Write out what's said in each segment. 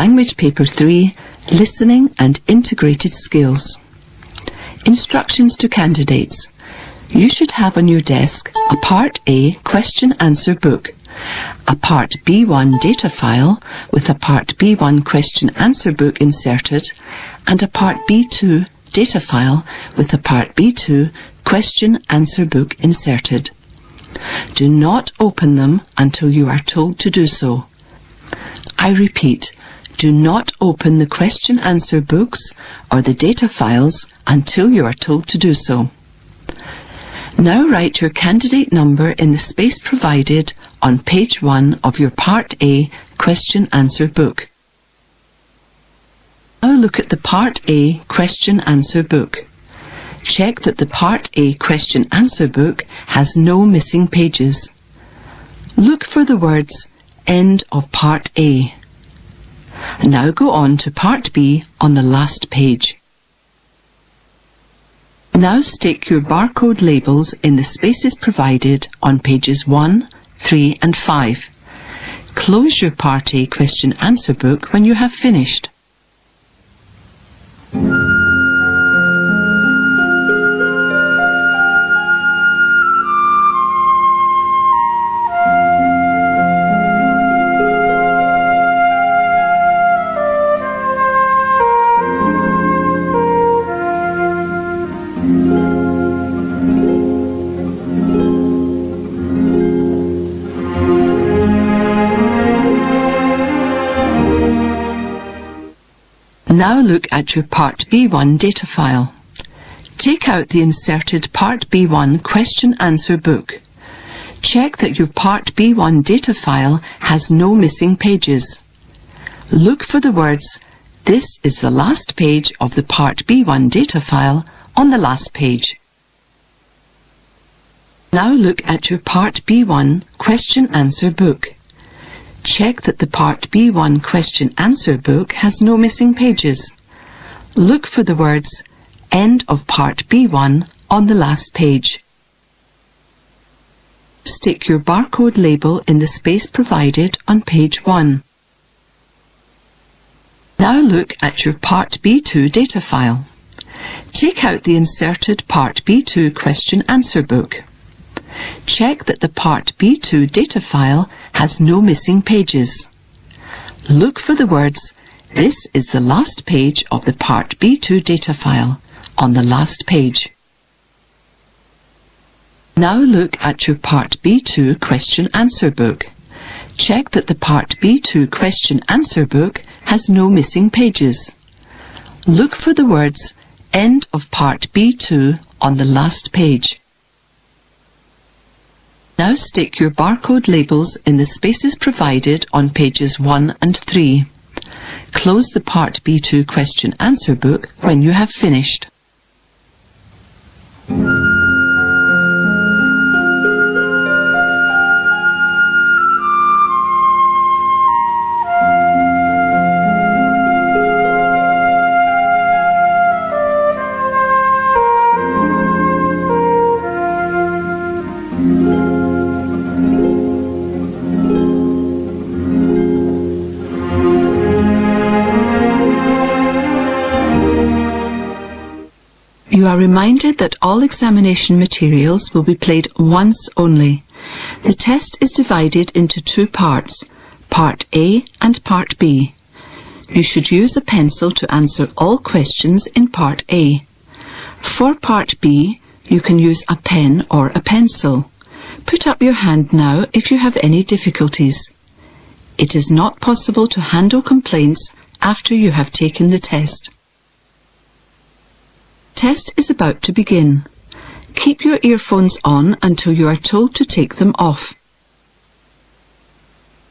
Language Paper 3, Listening and Integrated Skills. Instructions to candidates. You should have on your desk a Part A question-answer book, a Part B1 data file with a Part B1 question-answer book inserted, and a Part B2 data file with a Part B2 question-answer book inserted. Do not open them until you are told to do so. I repeat, do not open the question-answer books or the data files until you are told to do so. Now write your candidate number in the space provided on page 1 of your Part A question-answer book. Now look at the Part A question-answer book. Check that the Part A question-answer book has no missing pages. Look for the words End of Part A. Now go on to Part B on the last page. Now stick your barcode labels in the spaces provided on pages 1, 3 and 5. Close your Part A question-answer book when you have finished. Now look at your Part B1 data file. Take out the inserted Part B1 question-answer book. Check that your Part B1 data file has no missing pages. Look for the words, "This is the last page of the Part B1 data file" on the last page. Now look at your Part B1 question-answer book. Check that the Part B1 question-answer book has no missing pages. Look for the words End of Part B1 on the last page. Stick your barcode label in the space provided on page 1. Now look at your Part B2 data file. Take out the inserted Part B2 question-answer book. Check that the Part B2 data file has no missing pages. Look for the words, "This is the last page of the Part B2 data file" on the last page. Now look at your Part B2 question-answer book. Check that the Part B2 question-answer book has no missing pages. Look for the words, "End of Part B2" on the last page. Now stick your barcode labels in the spaces provided on pages 1 and 3. Close the Part B2 question-answer book when you have finished. You are reminded that all examination materials will be played once only. The test is divided into 2 parts, Part A and Part B. You should use a pencil to answer all questions in Part A. For Part B, you can use a pen or a pencil. Put up your hand now if you have any difficulties. It is not possible to handle complaints after you have taken the test. Test is about to begin. Keep your earphones on until you are told to take them off.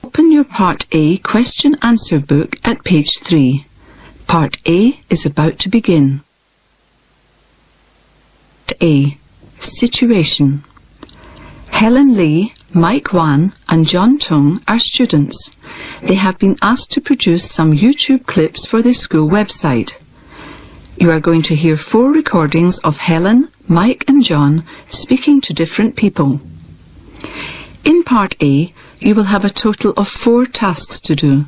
Open your Part A question-answer book at page 3. Part A is about to begin. Part A. Situation. Helen Lee, Mike Wan and John Tung are students. They have been asked to produce some YouTube clips for their school website. You are going to hear 4 recordings of Helen, Mike and John speaking to different people. In Part A, you will have a total of 4 tasks to do.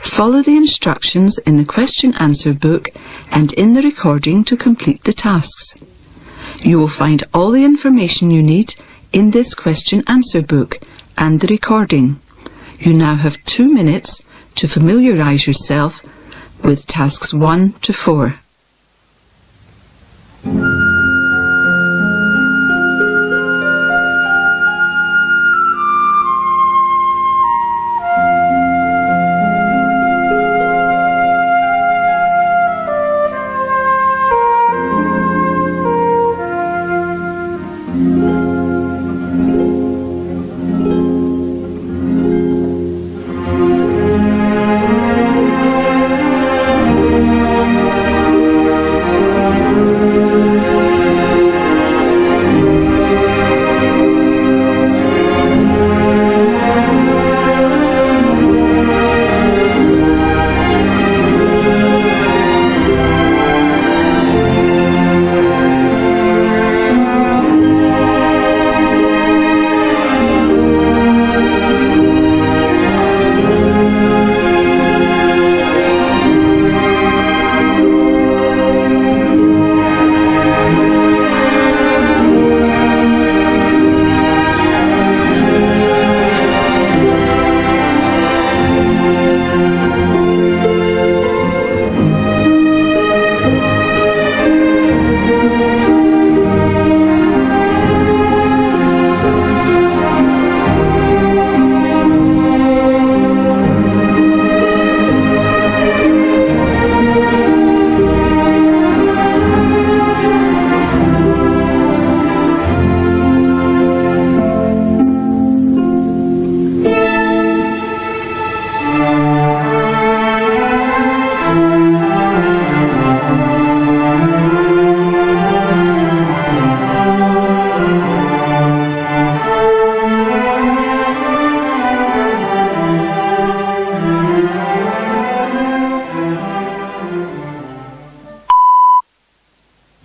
Follow the instructions in the question-answer book and in the recording to complete the tasks. You will find all the information you need in this question-answer book and the recording. You now have 2 minutes to familiarise yourself with tasks 1 to 4.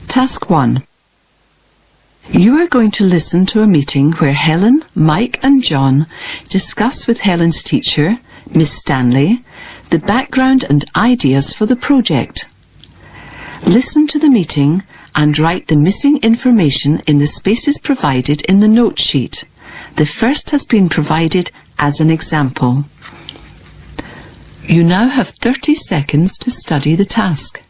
Task 1. You are going to listen to a meeting where Helen, Mike and John discuss with Helen's teacher, Miss Stanley, the background and ideas for the project. Listen to the meeting and write the missing information in the spaces provided in the note sheet. The first has been provided as an example. You now have 30 seconds to study the task.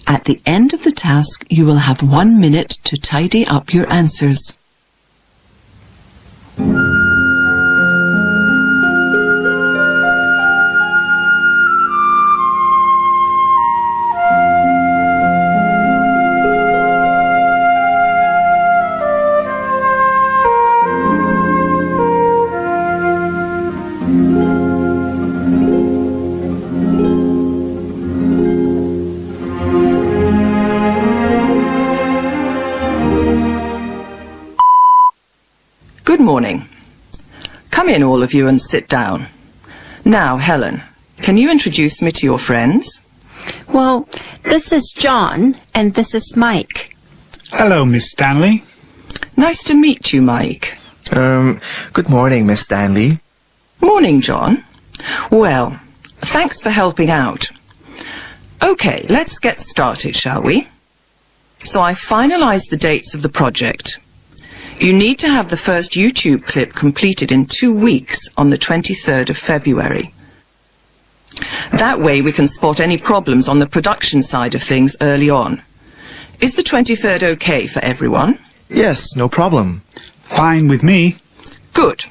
At the end of the task, you will have 1 minute to tidy up your answers. Good morning. Come in, all of you, and sit down. Now, Helen, can you introduce me to your friends? Well, this is John, and this is Mike. Hello, Miss Stanley. Nice to meet you, Mike. Good morning, Miss Stanley. Morning, John. Well, thanks for helping out. Okay, let's get started, shall we? So I finalized the dates of the project. You need to have the first YouTube clip completed in 2 weeks on the 23rd of February. That way we can spot any problems on the production side of things early on. Is the 23rd okay for everyone? Yes, no problem. Fine with me. Good.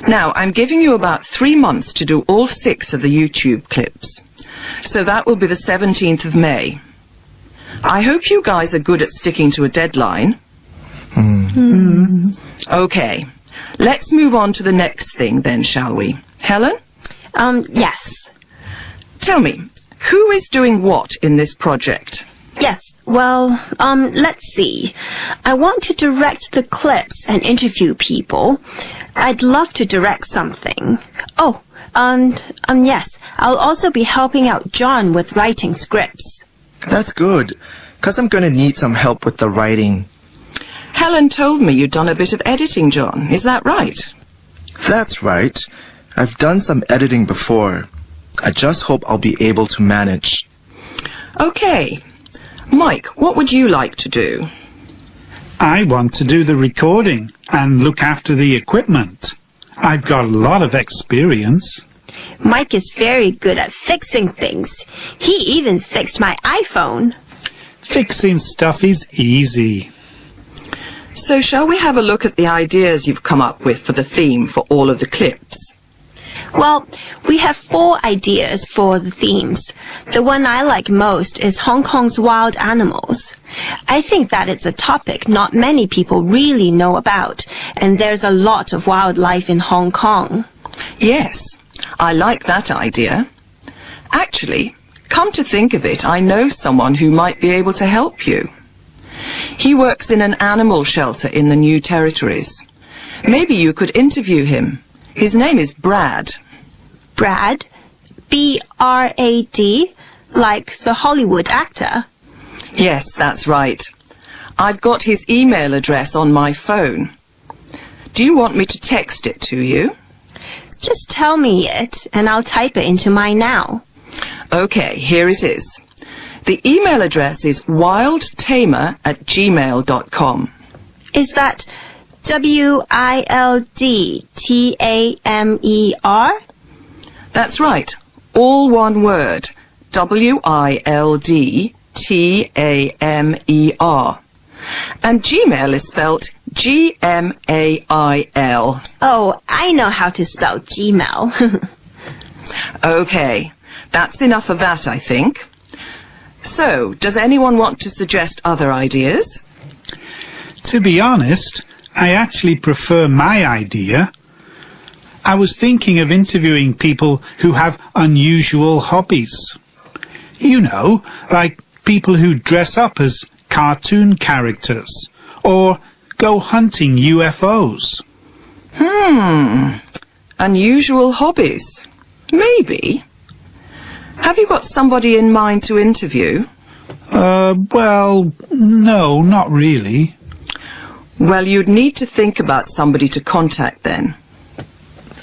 Now, I'm giving you about 3 months to do all 6 of the YouTube clips. So that will be the 17th of May. I hope you guys are good at sticking to a deadline. Okay, let's move on to the next thing then, shall we? Helen? Yes. Tell me, who is doing what in this project? Yes, well, let's see. I want to direct the clips and interview people. I'd love to direct something. Oh, yes, I'll also be helping out John with writing scripts. That's good, 'cause I'm gonna need some help with the writing. Helen told me you'd done a bit of editing, John. Is that right? That's right. I've done some editing before. I just hope I'll be able to manage. Okay. Mike, what would you like to do? I want to do the recording and look after the equipment. I've got a lot of experience. Mike is very good at fixing things. He even fixed my iPhone. Fixing stuff is easy. So shall we have a look at the ideas you've come up with for the theme for all of the clips? Well, we have 4 ideas for the themes. The one I like most is Hong Kong's wild animals. I think that it's a topic not many people really know about, and there's a lot of wildlife in Hong Kong. Yes, I like that idea. Actually, come to think of it, I know someone who might be able to help you. He works in an animal shelter in the New Territories. Maybe you could interview him. His name is Brad. Brad? B-R-A-D? Like the Hollywood actor? Yes, that's right. I've got his email address on my phone. Do you want me to text it to you? Just tell me it, and I'll type it into mine now. Okay, here it is. The email address is wildtamer@gmail.com. Is that WILDTAMER? That's right. All one word. WILDTAMER. And Gmail is spelt GMAIL. Oh, I know how to spell Gmail. Okay, that's enough of that, I think. So, does anyone want to suggest other ideas? To be honest, I actually prefer my idea. I was thinking of interviewing people who have unusual hobbies. You know, like people who dress up as cartoon characters or go hunting UFOs. Unusual hobbies. Maybe. Have you got somebody in mind to interview? Well, no, not really. Well, you'd need to think about somebody to contact then.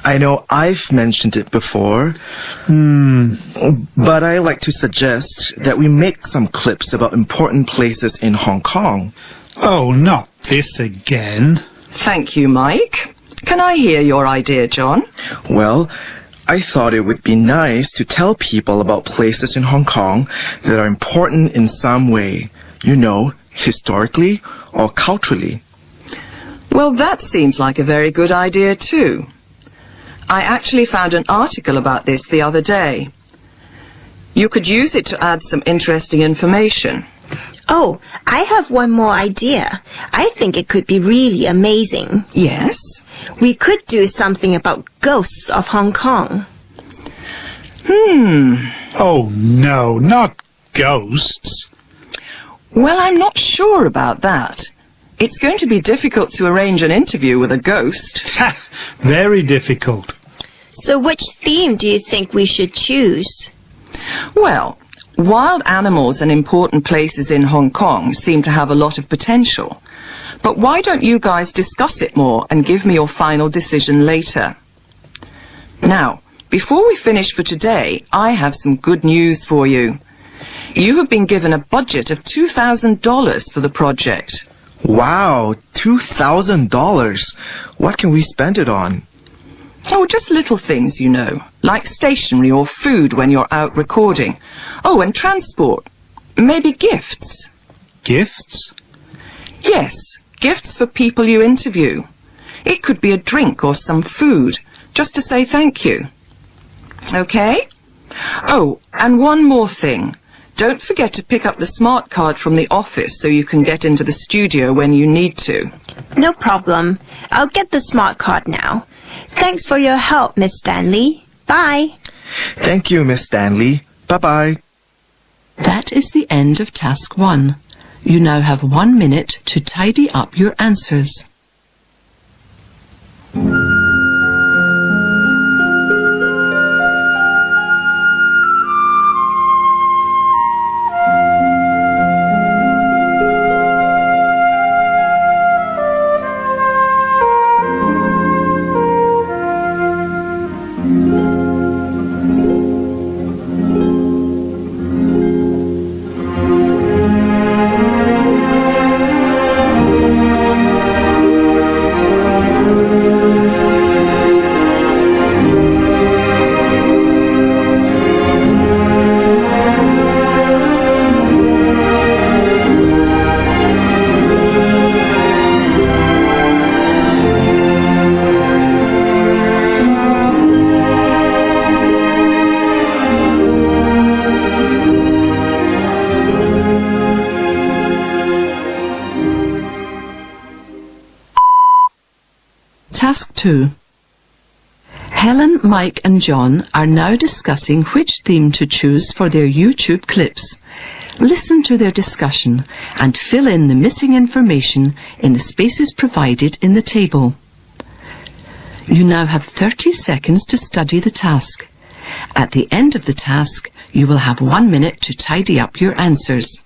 I know I've mentioned it before, but I like to suggest that we make some clips about important places in Hong Kong. Oh, not this again. Thank you, Mike. Can I hear your idea, John? Well, I thought it would be nice to tell people about places in Hong Kong that are important in some way, you know, historically or culturally. Well, that seems like a very good idea too. I actually found an article about this the other day. You could use it to add some interesting information. Oh, I have one more idea. I think it could be really amazing. Yes? We could do something about ghosts of Hong Kong. Oh, no, not ghosts. Well, I'm not sure about that. It's going to be difficult to arrange an interview with a ghost. Very difficult. So which theme do you think we should choose? Well, wild animals and important places in Hong Kong seem to have a lot of potential. But why don't you guys discuss it more and give me your final decision later? Now, before we finish for today, I have some good news for you. You have been given a budget of $2,000 for the project. Wow, $2,000. What can we spend it on? Oh, just little things, you know, like stationery or food when you're out recording. Oh, and transport. Maybe gifts. Gifts? Yes, gifts for people you interview. It could be a drink or some food, just to say thank you. Okay? Oh, and one more thing. Don't forget to pick up the smart card from the office so you can get into the studio when you need to. No problem. I'll get the smart card now. Thanks for your help, Miss Stanley. Bye. Thank you, Miss Stanley. Bye-bye. That is the end of task 1. You now have 1 minute to tidy up your answers. 2. Helen, Mike and John are now discussing which theme to choose for their YouTube clips. Listen to their discussion and fill in the missing information in the spaces provided in the table. You now have 30 seconds to study the task. At the end of the task, you will have 1 minute to tidy up your answers.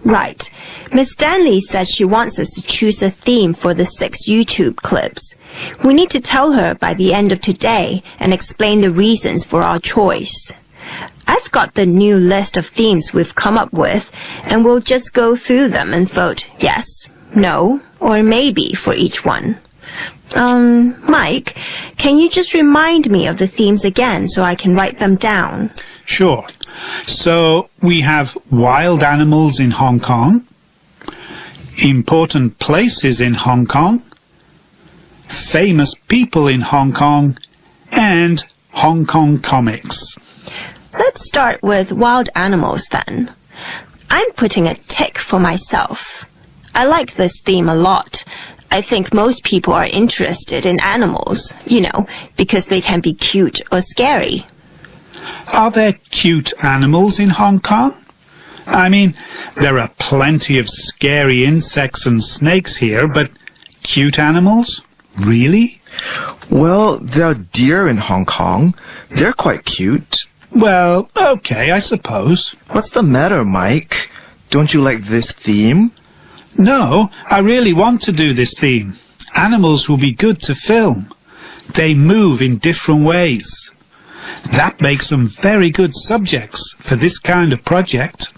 Right. Miss Stanley says she wants us to choose a theme for the 6 YouTube clips. We need to tell her by the end of today and explain the reasons for our choice. I've got the new list of themes we've come up with, and we'll just go through them and vote yes, no, or maybe for each one. Mike, can you just remind me of the themes again so I can write them down? Sure. So we have wild animals in Hong Kong, important places in Hong Kong, famous people in Hong Kong, and Hong Kong comics. Let's start with wild animals then. I'm putting a tick for myself. I like this theme a lot. I think most people are interested in animals, because they can be cute or scary. Are there cute animals in Hong Kong? I mean, there are plenty of scary insects and snakes here, but cute animals? Really? Well, there are deer in Hong Kong. They're quite cute. Well, okay, I suppose. What's the matter, Mike? Don't you like this theme? No, I really want to do this theme. Animals will be good to film. They move in different ways. That makes them very good subjects for this kind of project.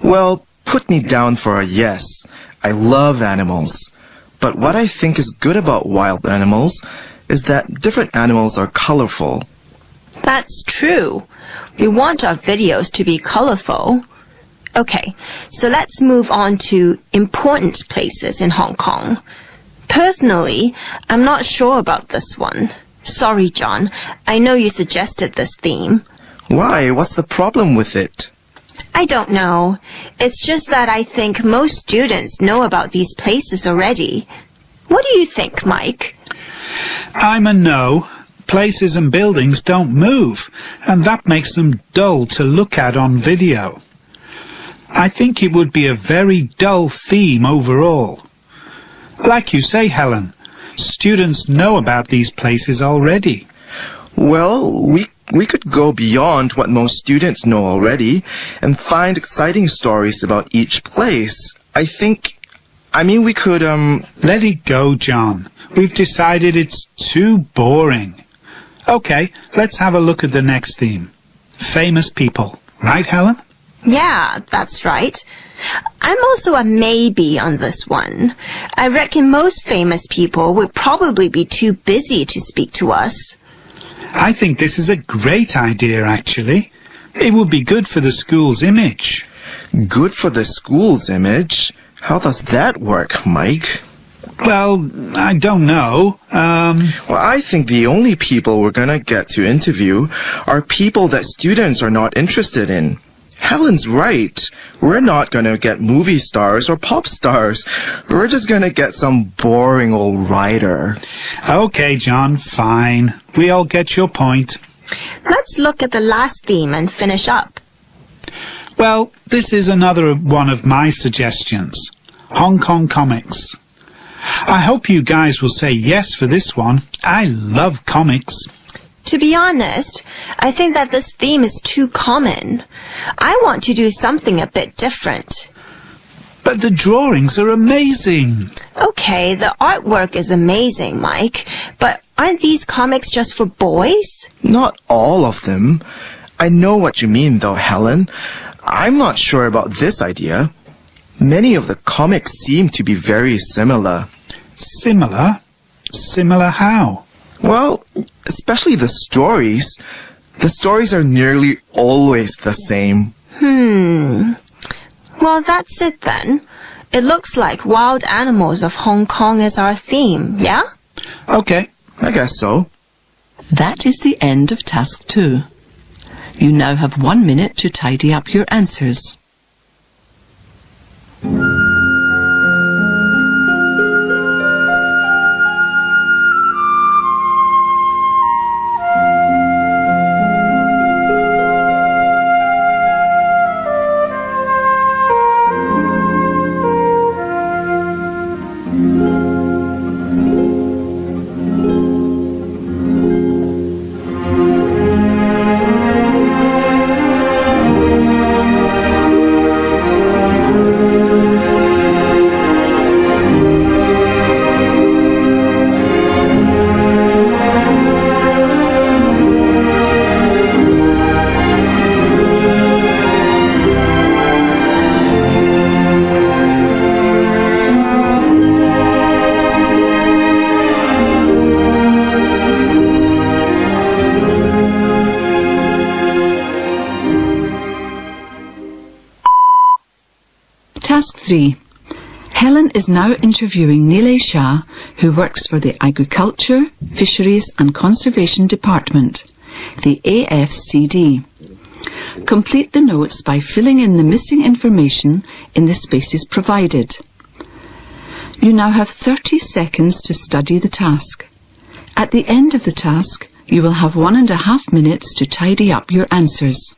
Well, put me down for a yes. I love animals. But what I think is good about wild animals is that different animals are colorful. That's true. We want our videos to be colorful. Okay, so let's move on to important places in Hong Kong. Personally, I'm not sure about this one. Sorry, John. I know you suggested this theme. Why? What's the problem with it? I don't know. It's just that I think most students know about these places already. What do you think, Mike? I'm a no. Places and buildings don't move, and that makes them dull to look at on video. I think it would be a very dull theme overall. Like you say, Helen, students know about these places already. Well, we could go beyond what most students know already and find exciting stories about each place. We could, Let it go, John. We've decided it's too boring. Okay, let's have a look at the next theme. Famous people. Right, Helen? Yeah, that's right. I'm also a maybe on this one. I reckon most famous people would probably be too busy to speak to us. I think this is a great idea, actually. It would be good for the school's image. Good for the school's image? How does that work, Mike? Well, I don't know. Well, I think the only people we're gonna get to interview are people that students are not interested in. Helen's right. We're not gonna get movie stars or pop stars. We're just gonna get some boring old writer. Okay, John, fine. We all get your point. Let's look at the last theme and finish up. Well, this is another one of my suggestions. Hong Kong comics. I hope you guys will say yes for this one. I love comics. To be honest, I think that this theme is too common. I want to do something a bit different. But the drawings are amazing. Okay, the artwork is amazing, Mike, but aren't these comics just for boys? Not all of them. I know what you mean, though, Helen. I'm not sure about this idea. Many of the comics seem to be very similar. Similar? Similar how? Well, especially the stories. The stories are nearly always the same. Well, that's it then. It looks like Wild Animals of Hong Kong is our theme, yeah? Okay. I guess so. That is the end of task 2. You now have 1 minute to tidy up your answers. Task 3. Helen is now interviewing Nilay Shah, who works for the Agriculture, Fisheries and Conservation Department, the AFCD. Complete the notes by filling in the missing information in the spaces provided. You now have 30 seconds to study the task. At the end of the task, you will have 1.5 minutes to tidy up your answers.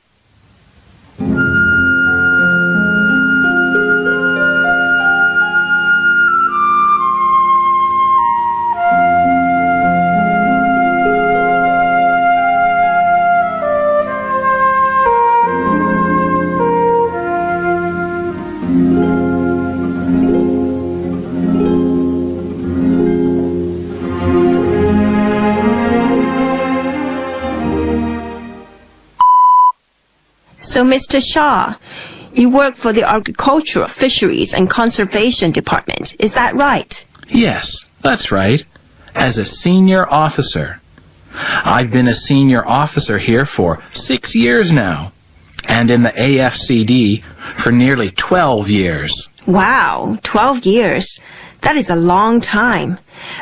So, Mr. Shah, you work for the Agricultural, Fisheries and Conservation Department. Is that right? Yes, that's right. As a senior officer. I've been a senior officer here for 6 years now, and in the AFCD for nearly 12 years. Wow, 12 years. That is a long time.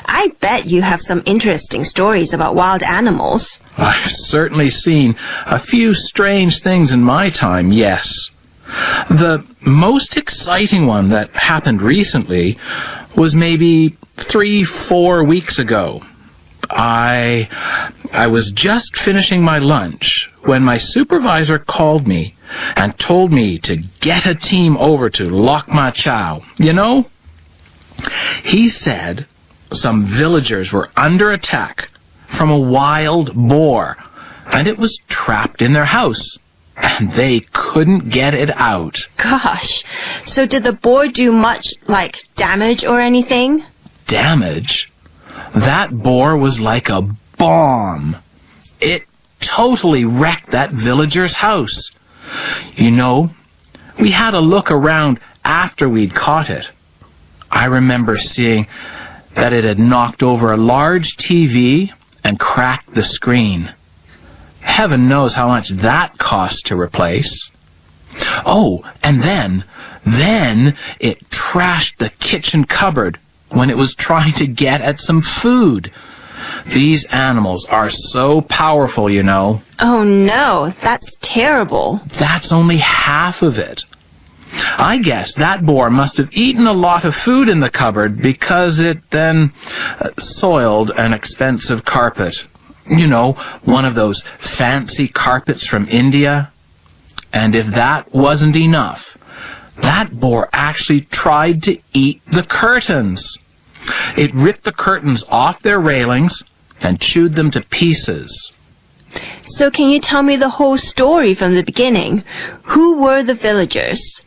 I bet you have some interesting stories about wild animals. I've certainly seen a few strange things in my time, yes. The most exciting one that happened recently was maybe 3-4 weeks ago. I was just finishing my lunch when my supervisor called me and told me to get a team over to Lok Ma Chau. You know? He said some villagers were under attack from a wild boar, and it was trapped in their house, and they couldn't get it out. Gosh, so did the boar do much, like, damage or anything? Damage? That boar was like a bomb. It totally wrecked that villager's house. You know, we had a look around after we'd caught it. I remember seeing that it had knocked over a large TV and cracked the screen. Heaven knows how much that cost to replace. Oh, and then it trashed the kitchen cupboard when it was trying to get at some food. These animals are so powerful, you know. Oh no, that's terrible. That's only half of it. I guess that boar must have eaten a lot of food in the cupboard because it then soiled an expensive carpet. You know, one of those fancy carpets from India. And if that wasn't enough, that boar actually tried to eat the curtains. It ripped the curtains off their railings and chewed them to pieces. So can you tell me the whole story from the beginning? Who were the villagers?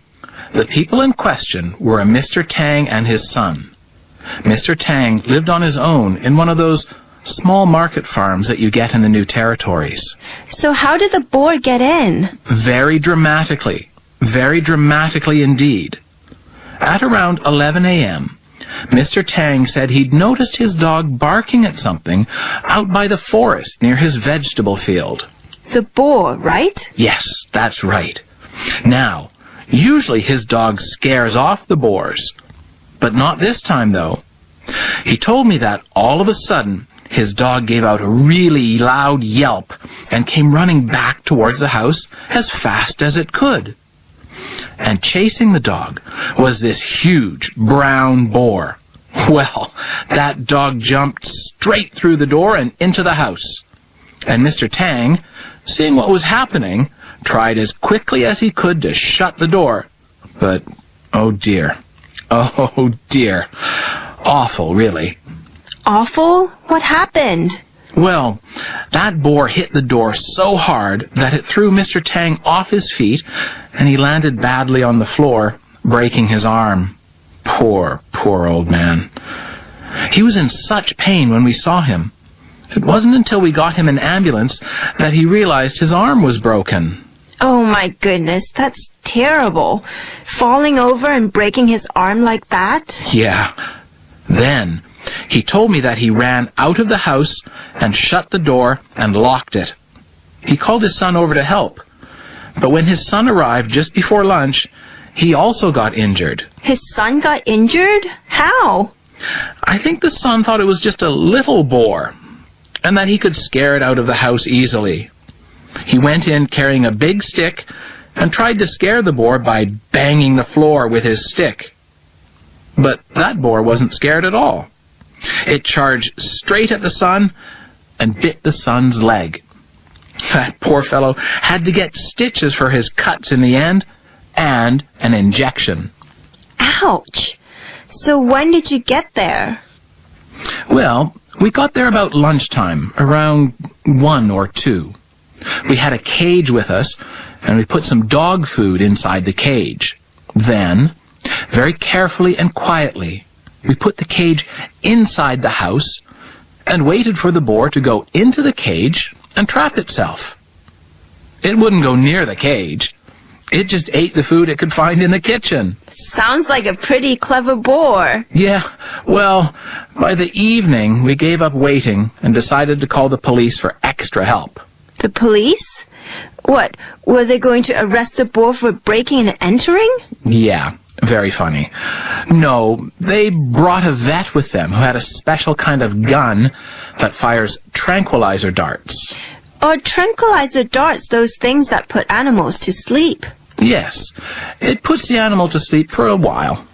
The people in question were a Mr. Tang and his son. Mr. Tang lived on his own in one of those small market farms that you get in the New Territories. So how did the boar get in? Very dramatically indeed. At around 11 a.m., Mr. Tang said he'd noticed his dog barking at something out by the forest near his vegetable field. The boar, right? Yes, that's right. Now, usually his dog scares off the boars, but not this time, though. He told me that all of a sudden, his dog gave out a really loud yelp and came running back towards the house as fast as it could. And chasing the dog was this huge brown boar. Well, that dog jumped straight through the door and into the house. And Mr. Tang, seeing what was happening, tried as quickly as he could to shut the door. But, oh dear. Oh dear. Awful, really. Awful? What happened? Well, that boar hit the door so hard that it threw Mr. Tang off his feet, and he landed badly on the floor, breaking his arm. Poor old man. He was in such pain when we saw him. It wasn't until we got him an ambulance that he realized his arm was broken. Oh my goodness, that's terrible. Falling over and breaking his arm like that? Yeah. Then he told me that he ran out of the house and shut the door and locked it. He called his son over to help. But when his son arrived just before lunch, he also got injured. His son got injured? How? I think the son thought it was just a little boar, and that he could scare it out of the house easily. He went in carrying a big stick and tried to scare the boar by banging the floor with his stick. But that boar wasn't scared at all. It charged straight at the son and bit the son's leg. That poor fellow had to get stitches for his cuts in the end and an injection. Ouch! So when did you get there? Well, we got there about lunchtime, around 1 or 2. We had a cage with us, and we put some dog food inside the cage. Then, very carefully and quietly, we put the cage inside the house and waited for the boar to go into the cage and trap itself. It wouldn't go near the cage. It just ate the food it could find in the kitchen. Sounds like a pretty clever boar. Yeah, well, by the evening, we gave up waiting and decided to call the police for extra help. The police? What, were they going to arrest the boar for breaking and entering? Yeah, very funny. No, they brought a vet with them who had a special kind of gun that fires tranquilizer darts. Are tranquilizer darts those things that put animals to sleep? Yes, it puts the animal to sleep for a while.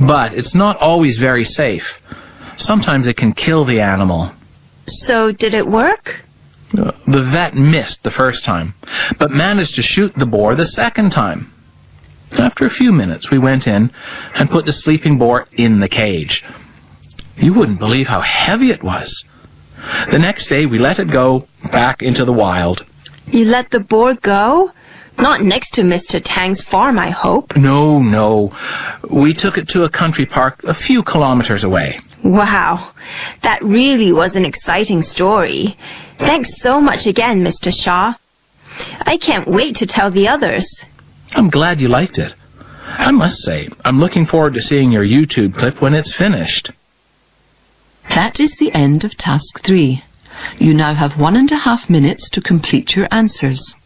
But it's not always very safe. Sometimes it can kill the animal. So did it work? The vet missed the first time, but managed to shoot the boar the second time. After a few minutes, we went in and put the sleeping boar in the cage. You wouldn't believe how heavy it was. The next day, we let it go back into the wild. You let the boar go? Not next to Mr. Tang's farm, I hope. No. We took it to a country park a few kilometers away. Wow, that really was an exciting story. Thanks so much again, Mr. Shaw. I can't wait to tell the others. I'm glad you liked it. I must say, I'm looking forward to seeing your YouTube clip when it's finished. That is the end of Task 3. You now have 1.5 minutes to complete your answers.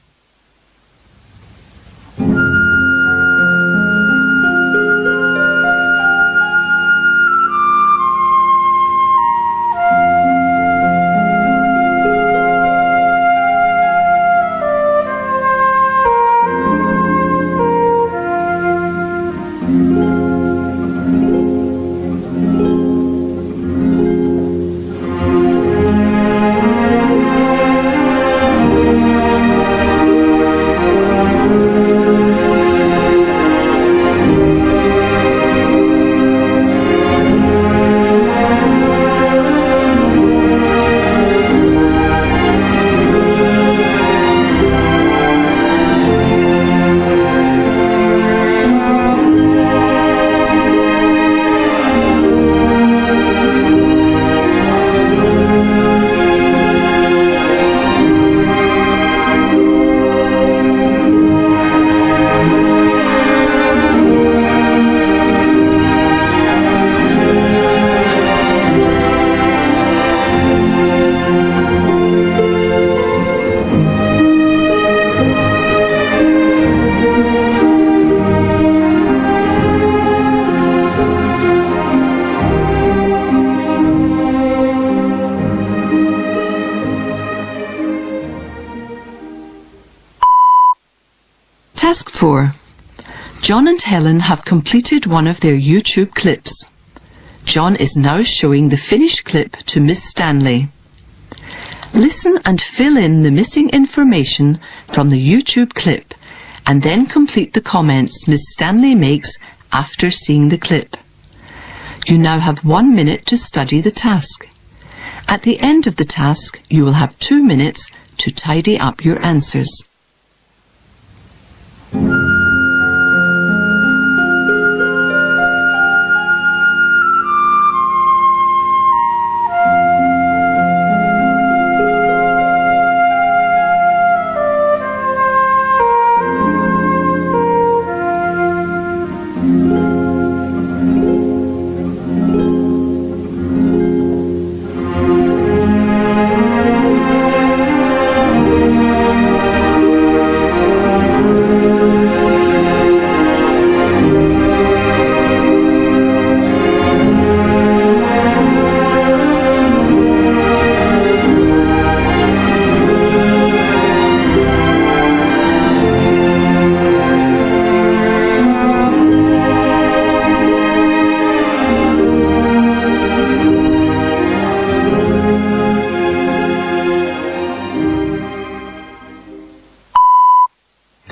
Task 4. John and Helen have completed one of their YouTube clips. John is now showing the finished clip to Miss Stanley. Listen and fill in the missing information from the YouTube clip and then complete the comments Miss Stanley makes after seeing the clip. You now have 1 minute to study the task. At the end of the task, you will have 2 minutes to tidy up your answers.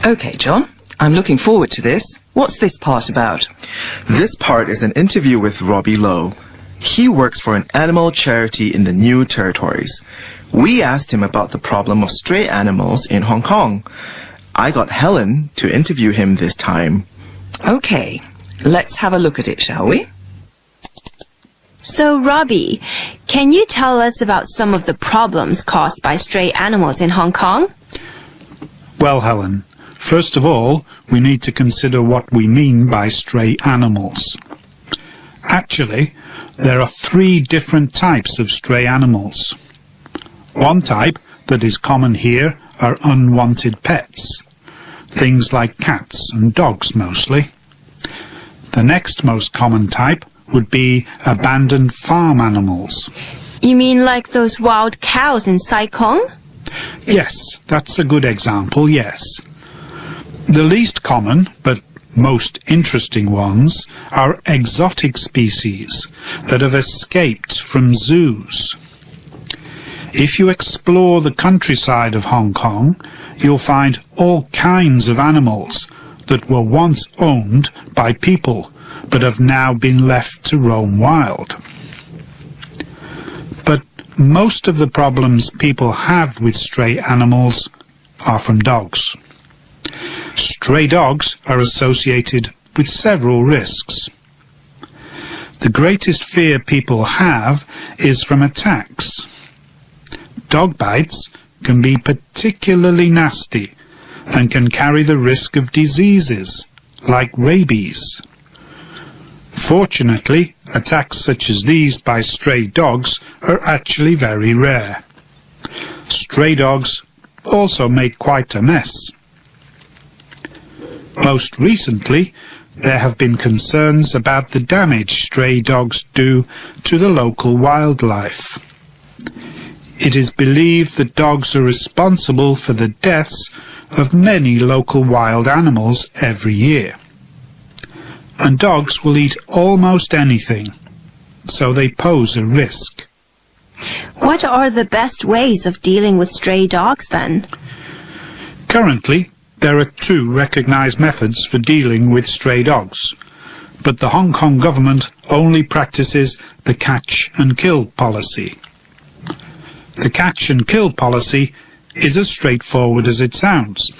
Okay, John, I'm looking forward to this. What's this part about? This part is an interview with Robbie Lowe. He works for an animal charity in the New Territories. We asked him about the problem of stray animals in Hong Kong. I got Helen to interview him this time. Okay, let's have a look at it, shall we? So, Robbie, can you tell us about some of the problems caused by stray animals in Hong Kong? Well, Helen, first of all, we need to consider what we mean by stray animals. Actually, there are 3 different types of stray animals. One type that is common here are unwanted pets, things like cats and dogs mostly. The next most common type would be abandoned farm animals. You mean like those wild cows in Sai Kung? Yes, that's a good example, yes. The least common, but most interesting ones, are exotic species that have escaped from zoos. If you explore the countryside of Hong Kong, you'll find all kinds of animals that were once owned by people but have now been left to roam wild. But most of the problems people have with stray animals are from dogs. Stray dogs are associated with several risks. The greatest fear people have is from attacks. Dog bites can be particularly nasty and can carry the risk of diseases like rabies. Fortunately, attacks such as these by stray dogs are actually very rare. Stray dogs also make quite a mess. Most recently, there have been concerns about the damage stray dogs do to the local wildlife. It is believed that dogs are responsible for the deaths of many local wild animals every year. And dogs will eat almost anything, so they pose a risk. What are the best ways of dealing with stray dogs then? Currently, there are 2 recognized methods for dealing with stray dogs, but the Hong Kong government only practices the catch and kill policy. The catch and kill policy is as straightforward as it sounds.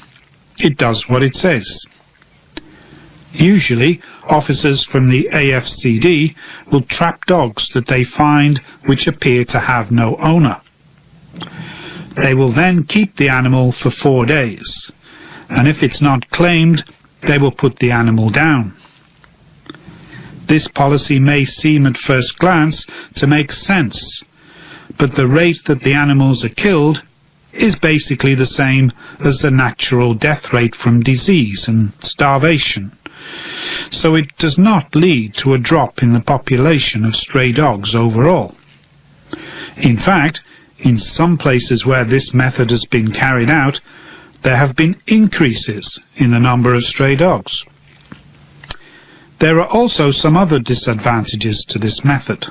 It does what it says. Usually, officers from the AFCD will trap dogs that they find which appear to have no owner. They will then keep the animal for 4 days, and if it's not claimed, they will put the animal down. This policy may seem at first glance to make sense, but the rate that the animals are killed is basically the same as the natural death rate from disease and starvation. So it does not lead to a drop in the population of stray dogs overall. In fact, in some places where this method has been carried out, there have been increases in the number of stray dogs. There are also some other disadvantages to this method.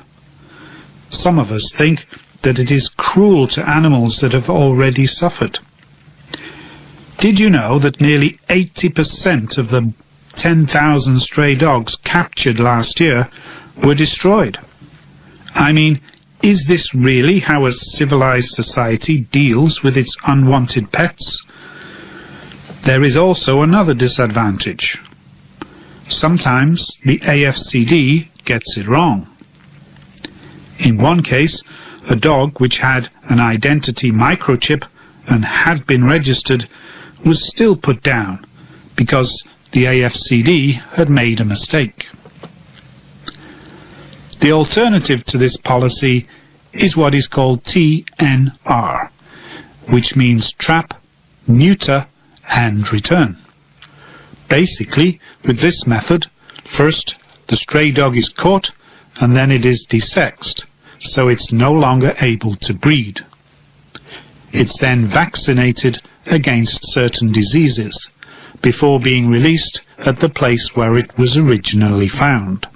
Some of us think that it is cruel to animals that have already suffered. Did you know that nearly 80% of the 10,000 stray dogs captured last year were destroyed? I mean, is this really how a civilized society deals with its unwanted pets? There is also another disadvantage. Sometimes the AFCD gets it wrong. In one case, a dog which had an identity microchip and had been registered was still put down because the AFCD had made a mistake. The alternative to this policy is what is called TNR, which means trap, neuter, and return. Basically, with this method, first the stray dog is caught and then it is desexed, so it's no longer able to breed. It's then vaccinated against certain diseases before being released at the place where it was originally found.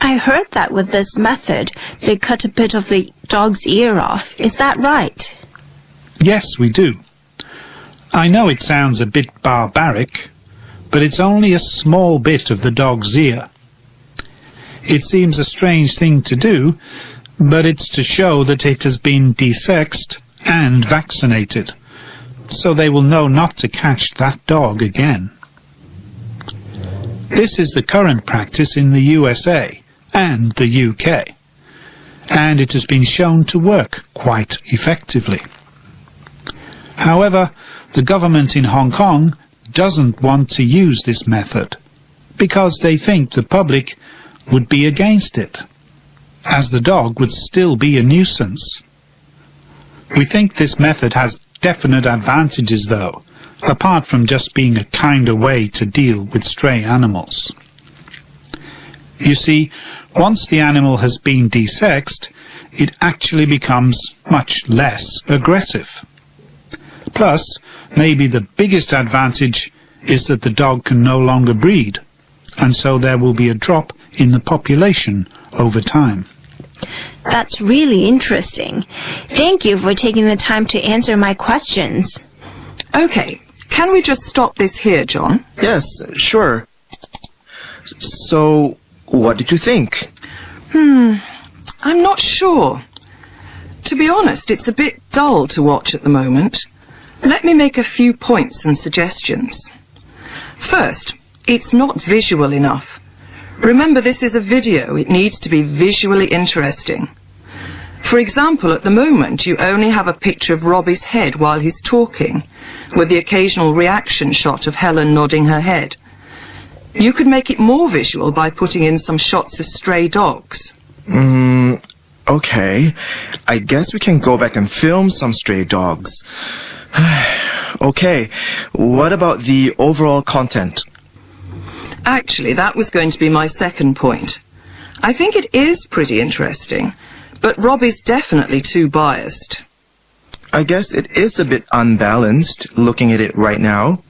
I heard that with this method, they cut a bit of the dog's ear off. Is that right? Yes, we do. I know it sounds a bit barbaric, but it's only a small bit of the dog's ear. It seems a strange thing to do, but it's to show that it has been desexed and vaccinated, so they will know not to catch that dog again. This is the current practice in the USA and the UK, and it has been shown to work quite effectively. However, the government in Hong Kong doesn't want to use this method because they think the public would be against it, as the dog would still be a nuisance. We think this method has definite advantages though, apart from just being a kinder way to deal with stray animals. You see, once the animal has been desexed, it actually becomes much less aggressive. Plus, maybe the biggest advantage is that the dog can no longer breed, and so there will be a drop in the population over time. That's really interesting. Thank you for taking the time to answer my questions. Okay, can we just stop this here, John? Yes, sure. So, what did you think? I'm not sure. To be honest, it's a bit dull to watch at the moment. Let me make a few points and suggestions. First, it's not visual enough. Remember, this is a video. It needs to be visually interesting. For example, at the moment, you only have a picture of Robbie's head while he's talking, with the occasional reaction shot of Helen nodding her head. You could make it more visual by putting in some shots of stray dogs. Okay. I guess we can go back and film some stray dogs. Okay, what about the overall content? Actually, that was going to be my second point. I think it is pretty interesting, but Robbie's definitely too biased. I guess it is a bit unbalanced, looking at it right now.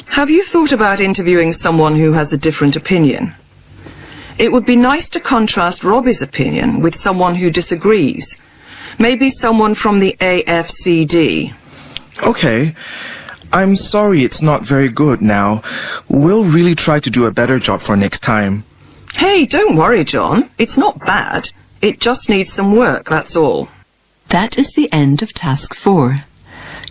Have you thought about interviewing someone who has a different opinion? It would be nice to contrast Robbie's opinion with someone who disagrees. Maybe someone from the AFCD. Okay. I'm sorry it's not very good now. We'll really try to do a better job for next time. Hey, don't worry, John. It's not bad. It just needs some work, that's all. That is the end of Task 4.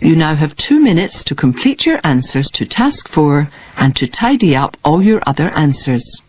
You now have 2 minutes to complete your answers to Task 4 and to tidy up all your other answers.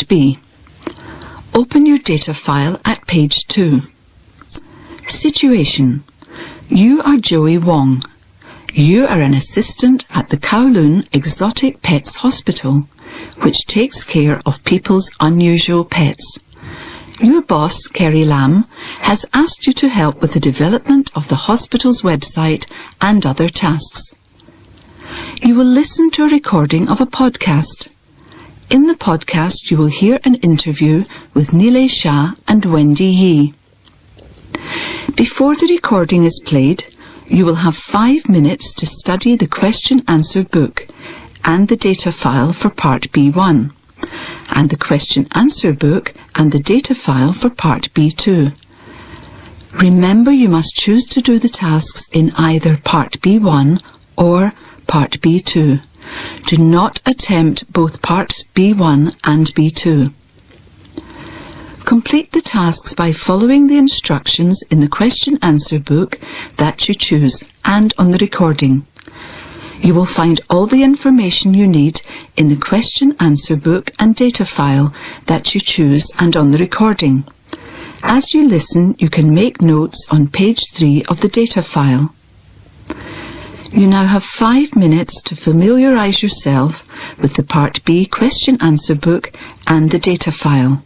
Part B. Open your data file at page 2. Situation. You are Joey Wong. You are an assistant at the Kowloon Exotic Pets Hospital, which takes care of people's unusual pets. Your boss, Kerry Lam, has asked you to help with the development of the hospital's website and other tasks. You will listen to a recording of a podcast. In the podcast, you will hear an interview with Nilay Shah and Wendy Yee. Before the recording is played, you will have 5 minutes to study the question-answer book and the data file for Part B1, and the question-answer book and the data file for Part B2. Remember, you must choose to do the tasks in either Part B1 or Part B2. Do not attempt both Parts B1 and B2. Complete the tasks by following the instructions in the question-answer book that you choose and on the recording. You will find all the information you need in the question-answer book and data file that you choose and on the recording. As you listen, you can make notes on page 3 of the data file. You now have 5 minutes to familiarise yourself with the Part B question-answer book and the data file.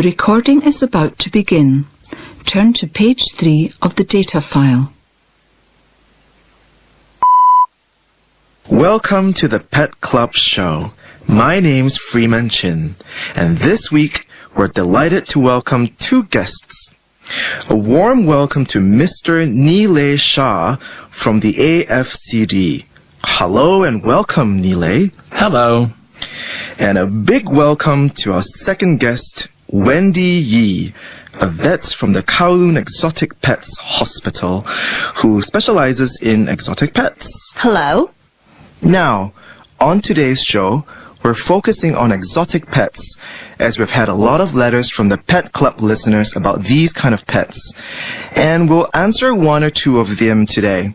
The recording is about to begin. Turn to page 3 of the data file. Welcome to the Pet Club Show. My name's Freeman Chin, and this week we're delighted to welcome 2 guests. A warm welcome to Mr. Nile Shah from the AFCD. Hello and welcome, Nile. Hello. And a big welcome to our second guest, Wendy Yi, a vet from the Kowloon Exotic Pets Hospital who specializes in exotic pets. Hello. Now, on today's show, we're focusing on exotic pets, as we've had a lot of letters from the Pet Club listeners about these kind of pets, and we'll answer 1 or 2 of them today.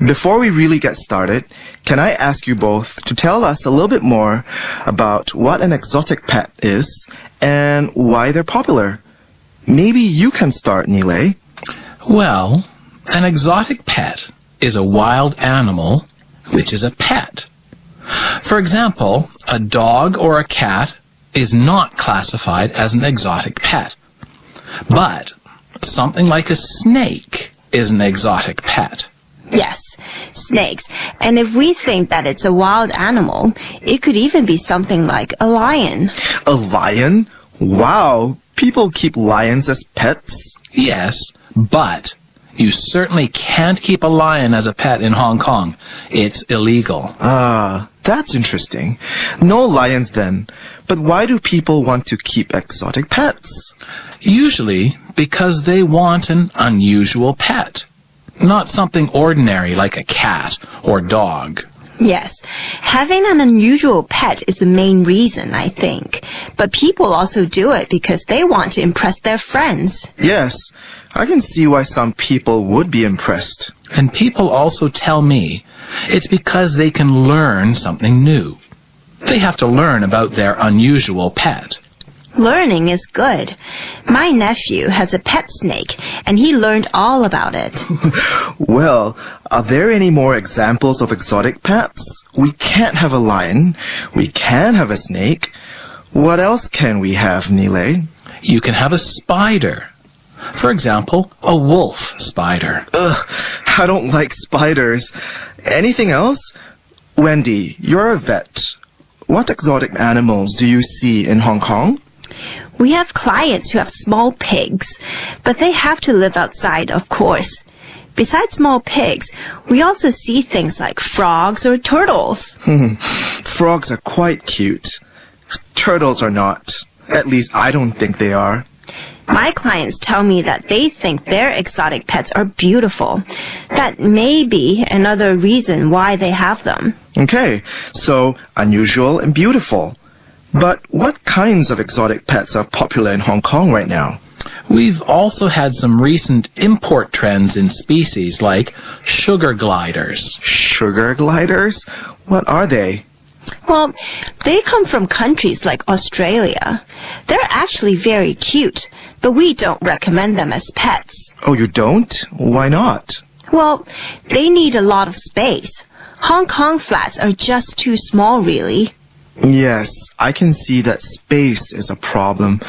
Before we really get started, can I ask you both to tell us a little bit more about what an exotic pet is and why they're popular? Maybe you can start, Nile. Well, an exotic pet is a wild animal which is a pet. For example, a dog or a cat is not classified as an exotic pet. But something like a snake is an exotic pet. Yes, snakes. And if we think that it's a wild animal, it could even be something like a lion. A lion? Wow, people keep lions as pets? Yes, but you certainly can't keep a lion as a pet in Hong Kong. It's illegal. Ah, that's interesting. No lions then. But why do people want to keep exotic pets? Usually because they want an unusual pet. Not something ordinary like a cat or dog. Yes, having an unusual pet is the main reason, I think. But people also do it because they want to impress their friends. Yes, I can see why some people would be impressed. And people also tell me it's because they can learn something new. They have to learn about their unusual pet. Learning is good. My nephew has a pet snake, and he learned all about it. Well, are there any more examples of exotic pets? We can't have a lion. We can have a snake. What else can we have, Nile? You can have a spider. For example, a wolf spider. Ugh, I don't like spiders. Anything else? Wendy, you're a vet. What exotic animals do you see in Hong Kong? We have clients who have small pigs, but they have to live outside, of course. Besides small pigs, we also see things like frogs or turtles. Frogs are quite cute. Turtles are not. At least I don't think they are. My clients tell me that they think their exotic pets are beautiful. That may be another reason why they have them. Okay, so unusual and beautiful. But what kinds of exotic pets are popular in Hong Kong right now? We've also had some recent import trends in species like sugar gliders. Sugar gliders? What are they? Well, they come from countries like Australia. They're actually very cute, but we don't recommend them as pets. Oh, you don't? Why not? Well, they need a lot of space. Hong Kong flats are just too small, really. Yes, I can see that space is a problem.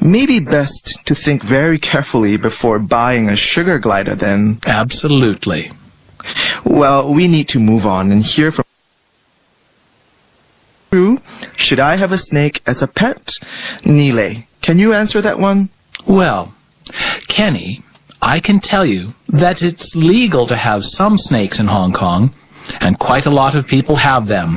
Maybe best to think very carefully before buying a sugar glider then. Absolutely. Well, we need to move on and hear from you. Should I have a snake as a pet? Nile, can you answer that one? Well, Kenny, I can tell you that it's legal to have some snakes in Hong Kong, and quite a lot of people have them.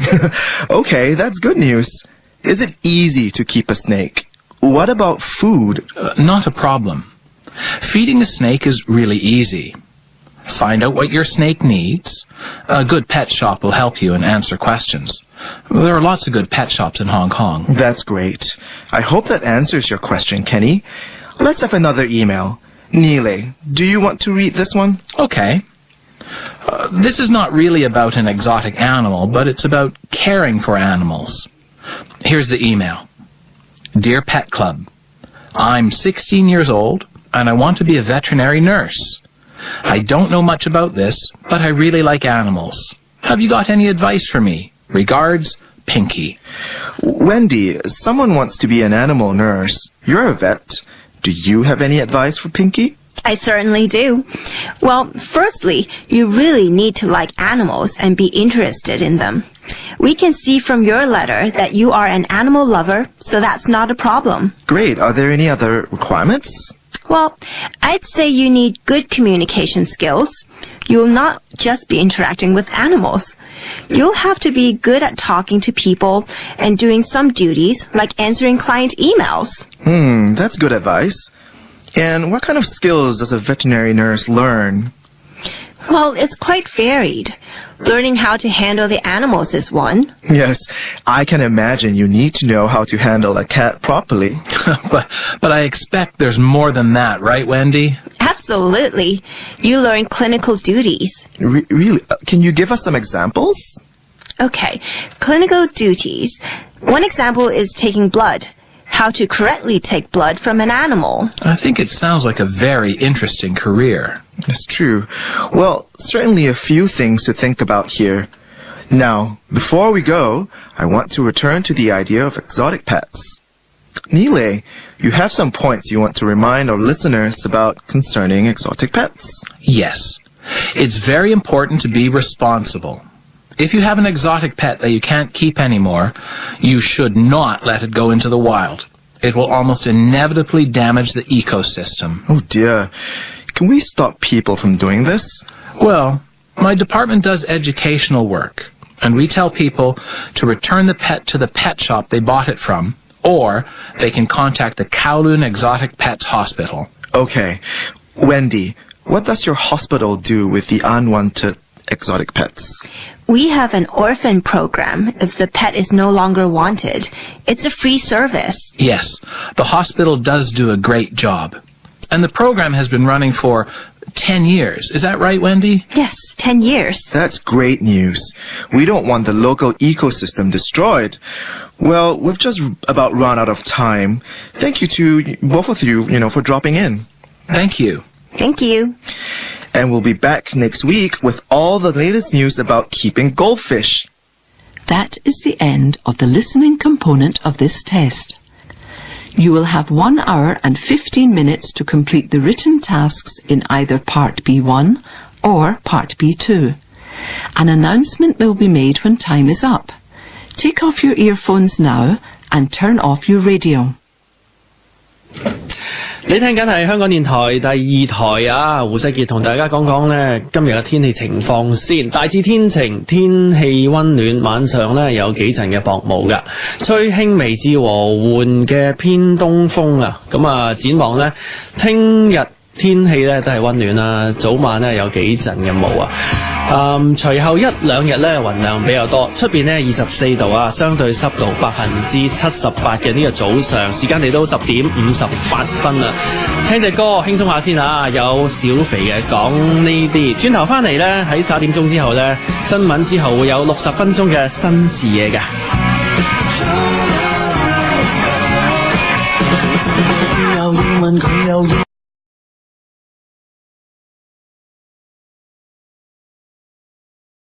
Okay, that's good news. Is it easy to keep a snake? What about food? Not a problem. Feeding a snake is really easy. Find out what your snake needs. A good pet shop will help you and answer questions. There are lots of good pet shops in Hong Kong. That's great. I hope that answers your question, Kenny. Let's have another email. Nile, do you want to read this one? Okay. This is not really about an exotic animal, but it's about caring for animals. Here's the email. Dear Pet Club, I'm 16 years old, and I want to be a veterinary nurse. I don't know much about this, but I really like animals. Have you got any advice for me? Regards, Pinky. Wendy, someone wants to be an animal nurse. You're a vet. Do you have any advice for Pinky? I certainly do. Well, firstly, you really need to like animals and be interested in them. We can see from your letter that you are an animal lover, so that's not a problem. Great. Are there any other requirements? Well, I'd say you need good communication skills. You'll not just be interacting with animals. You'll have to be good at talking to people and doing some duties like answering client emails. That's good advice. And what kind of skills does a veterinary nurse learn? Well, it's quite varied. Learning how to handle the animals is one. Yes, I can imagine you need to know how to handle a cat properly. but I expect there's more than that, right, Wendy? Absolutely. You learn clinical duties. Really? Can you give us some examples? Okay, clinical duties. One example is taking blood. How to correctly take blood from an animal. I think it sounds like a very interesting career. That's true. Well, certainly a few things to think about here. Now, before we go, I want to return to the idea of exotic pets. Nile, you have some points you want to remind our listeners about concerning exotic pets. Yes. It's very important to be responsible. If you have an exotic pet that you can't keep anymore, you should not let it go into the wild. It will almost inevitably damage the ecosystem. Oh dear. Can we stop people from doing this? Well, my department does educational work, and we tell people to return the pet to the pet shop they bought it from, or they can contact the Kowloon Exotic Pets Hospital. Okay. Wendy, what does your hospital do with the unwanted exotic pets? We have an orphan program if the pet is no longer wanted. It's a free service. Yes, the hospital does do a great job. And the program has been running for 10 years. Is that right, Wendy? Yes, 10 years. That's great news. We don't want the local ecosystem destroyed. Well, we've just about run out of time. Thank you to both of you, for dropping in. Thank you. Thank you. And we'll be back next week with all the latest news about keeping goldfish. That is the end of the listening component of this test. You will have 1 hour and 15 minutes to complete the written tasks in either Part B1 or Part B2. An announcement will be made when time is up. Take off your earphones now and turn off your radio. 你聽緊係香港電台第2台啊，胡世傑同大家講講呢今日嘅天氣情況先。大致天晴，天氣温暖，晚上呢有幾陣嘅薄霧㗎，吹輕微至和緩嘅偏東風啊。咁啊，展望呢，聽日天氣呢都係温暖啦，早晚呢有幾陣嘅霧啊。隨後1-2日呢雲量比較多，出邊呢24度啊，相對濕度78%嘅呢個早上，時間嚟到10點58分啦。聽隻歌輕鬆下先啊，有小肥嘅講呢啲。轉頭翻嚟呢，喺11點鐘之後呢，新聞之後會有60分鐘嘅新視野㗎。